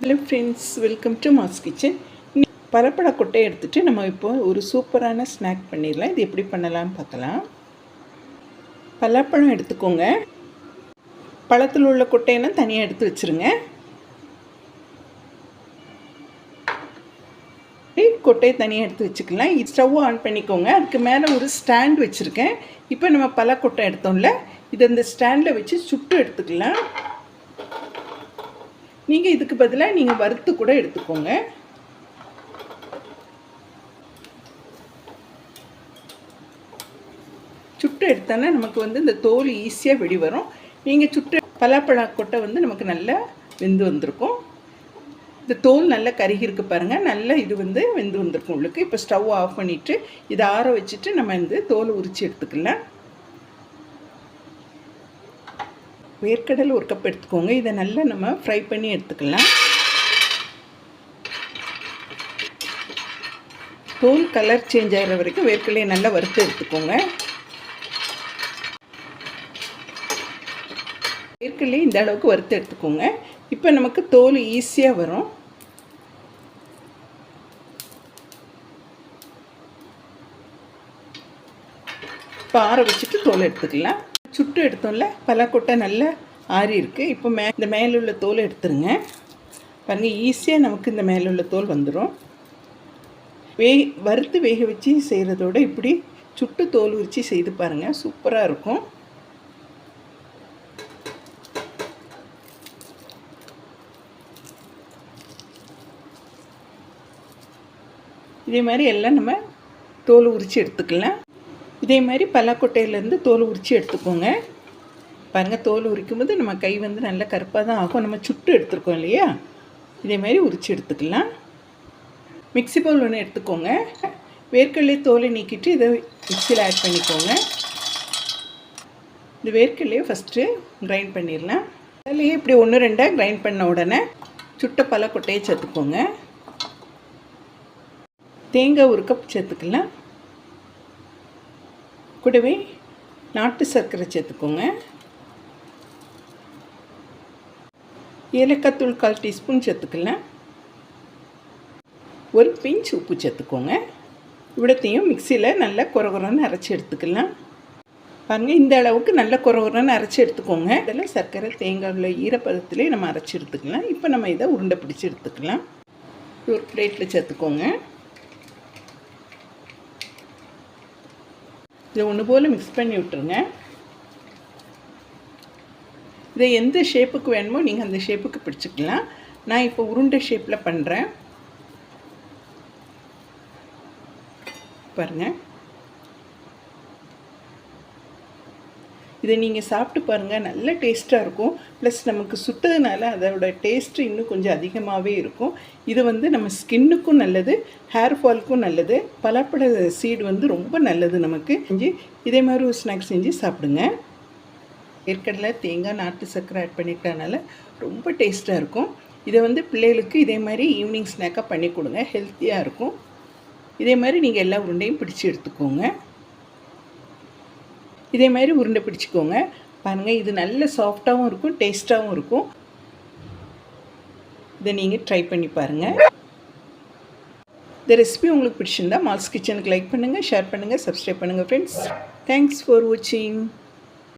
Hello friends, welcome to mass kitchen. பலப்பழ கொட்டையை எடுத்துகிட்டு நம்ம இப்போ ஒரு சூப்பரான ஸ்நாக் பண்ணிடலாம். இது எப்படி பண்ணலான்னு பார்க்கலாம். பலாப்பழம் எடுத்துக்கோங்க. பழத்தில் உள்ள கொட்டையெல்லாம் தனியாக எடுத்து வச்சுருங்க. கொட்டையை தனியாக எடுத்து வச்சுக்கலாம். ஸ்டவ் ஆன் பண்ணிக்கோங்க. அதுக்கு மேலே ஒரு ஸ்டாண்ட் வச்சுருக்கேன். இப்போ நம்ம பலாக்கொட்டை எடுத்தோம்ல, இதை இந்த ஸ்டாண்டில் வச்சு சுட்டு எடுத்துக்கலாம். நீங்கள் இதுக்கு பதிலாக நீங்கள் வறுத்து கூட எடுத்துக்கோங்க. சுட்டு எடுத்தோன்னா நமக்கு இந்த தோல் ஈஸியாக வெடி வரும். நீங்கள் சுட்டு பலாப்பழ கொட்டை நமக்கு நல்லா வெந்து வந்திருக்கும். இந்த தோல் நல்லா கருகி இருக்கு பாருங்கள். நல்லா இது வெந்து வந்திருக்கும் உங்களுக்கு. இப்போ ஸ்டவ் ஆஃப் பண்ணிவிட்டு இதை ஆற வச்சுட்டு நம்ம தோலை உரித்து எடுத்துக்கலாம். வேர்க்கடலை ஒரு கப் எடுத்துக்கோங்க. இதை நல்லா நம்ம ஃப்ரை பண்ணி எடுத்துக்கலாம். தோல் கலர் சேஞ்ச் ஆகிற வரைக்கும் வேர்க்கடலையை நல்லா வறுத்து எடுத்துக்கோங்க. வேர்க்கடலையை இந்த அளவுக்கு வறுத்து எடுத்துக்கோங்க. இப்போ நமக்கு தோல் ஈஸியாக வரும். இப்போ ஆற வச்சுட்டு தோலை எடுத்துக்கலாம். சுட்டு எடுத்தோம்ல, பலாக்கொட்டை நல்லா ஆறி இருக்குது. இப்போ இந்த மேலே உள்ள தோலை எடுத்துருங்க. பாருங்கள், ஈஸியாக நமக்கு இந்த மேலே உள்ள தோல் வந்துடும். வறுத்து வேக வச்சு செய்கிறதோட இப்படி சுட்டு தோல் உரித்து செய்து பாருங்கள், சூப்பராக இருக்கும். இதே மாதிரி எல்லாம் நம்ம தோல் உரித்து எடுத்துக்கலாம். இதே மாதிரி பலாக்கொட்டையிலேருந்து தோல் உரித்து எடுத்துக்கோங்க. பாருங்கள், தோல் உரிக்கும் போது நம்ம கை நல்லா கருப்பாக தான் ஆகும். நம்ம சுட்டு எடுத்துருக்கோம் இல்லையா, இதே மாதிரி உரித்து எடுத்துக்கலாம். மிக்ஸி பவுல் ஒன்று எடுத்துக்கோங்க. வேர்க்கடலை தோலை நீக்கிட்டு இதை மிக்ஸியில் ஆட் பண்ணிக்கோங்க. இந்த வேர்க்கடலையை ஃபஸ்ட்டு கிரைண்ட் பண்ணிடலாம். அதிலேயே இப்படி 1-2 கிரைண்ட் பண்ண உடனே சுட்ட பலாக்கொட்டையை சேர்த்துக்கோங்க. தேங்காய் 1 கப் சேர்த்துக்கலாம். கூடவே நாட்டு சர்க்கரை சேர்த்துக்கோங்க. ஏலக்காய் தூள் 1/4 டீஸ்பூன் சேர்த்துக்கலாம். ஒரு பிஞ்ச் உப்பு சேர்த்துக்கோங்க. இவ்வளோத்தையும் மிக்சியில் நல்லா குறகுறன்னு அரைச்சி எடுத்துக்கலாம். பாருங்கள், இந்த அளவுக்கு நல்லா குறகுறன்னு அரைச்சி எடுத்துக்கோங்க. இதில் சர்க்கரை தேங்காய் உள்ள ஈரப்பதத்திலே நம்ம அரைச்சி எடுத்துக்கலாம். இப்போ நம்ம இதை உருண்டை பிடிச்சி எடுத்துக்கலாம். ஒரு பிளேட்டில் சேர்த்துக்கோங்க. இதை ஒன்று போல் மிக்ஸ் பண்ணி விட்டுருங்க. இதை எந்த ஷேப்புக்கு வேணுமோ நீங்கள் அந்த ஷேப்புக்கு பிடிச்சிக்கலாம். நான் இப்போ உருண்டை ஷேப்பில் பண்ணுறேன். பாருங்கள், இதை நீங்கள் சாப்பிட்டு பாருங்கள், நல்ல டேஸ்ட்டாக இருக்கும். ப்ளஸ் நமக்கு சுட்டதுனால அதோட டேஸ்ட்டு இன்னும் கொஞ்சம் அதிகமாகவே இருக்கும். இது நம்ம ஸ்கின்னுக்கும் நல்லது, ஹேர் ஃபாலுக்கும் நல்லது. பலாப்பழ சீடு ரொம்ப நல்லது நமக்கு. இதே மாதிரி ஒரு ஸ்நாக்ஸ் செஞ்சு சாப்பிடுங்க. ஏற்கனவே தேங்காய் நாட்டு சர்க்கரை ஆட் பண்ணிட்டனால ரொம்ப டேஸ்ட்டாக இருக்கும். இதை பிள்ளைகளுக்கு இதே மாதிரி ஈவினிங் ஸ்நாக்காக பண்ணி கொடுங்க, ஹெல்த்தியாக இருக்கும். இதே மாதிரி நீங்கள் எல்லா உருண்டையும் பிடிச்சி எடுத்துக்கோங்க. இதே மாதிரி உருண்டை பிடிச்சிக்கோங்க. பாருங்கள், இது நல்ல சாஃப்டாகவும் இருக்கும், டேஸ்ட்டாகவும் இருக்கும். இதை நீங்கள் ட்ரை பண்ணி பாருங்கள். இந்த ரெசிபி உங்களுக்கு பிடிச்சிருந்தா மால்ஸ் கிச்சனுக்கு லைக் பண்ணுங்கள், ஷேர் பண்ணுங்கள், சப்ஸ்கிரைப் பண்ணுங்கள் ஃப்ரெண்ட்ஸ். தேங்க்ஸ் ஃபார் வாட்சிங்.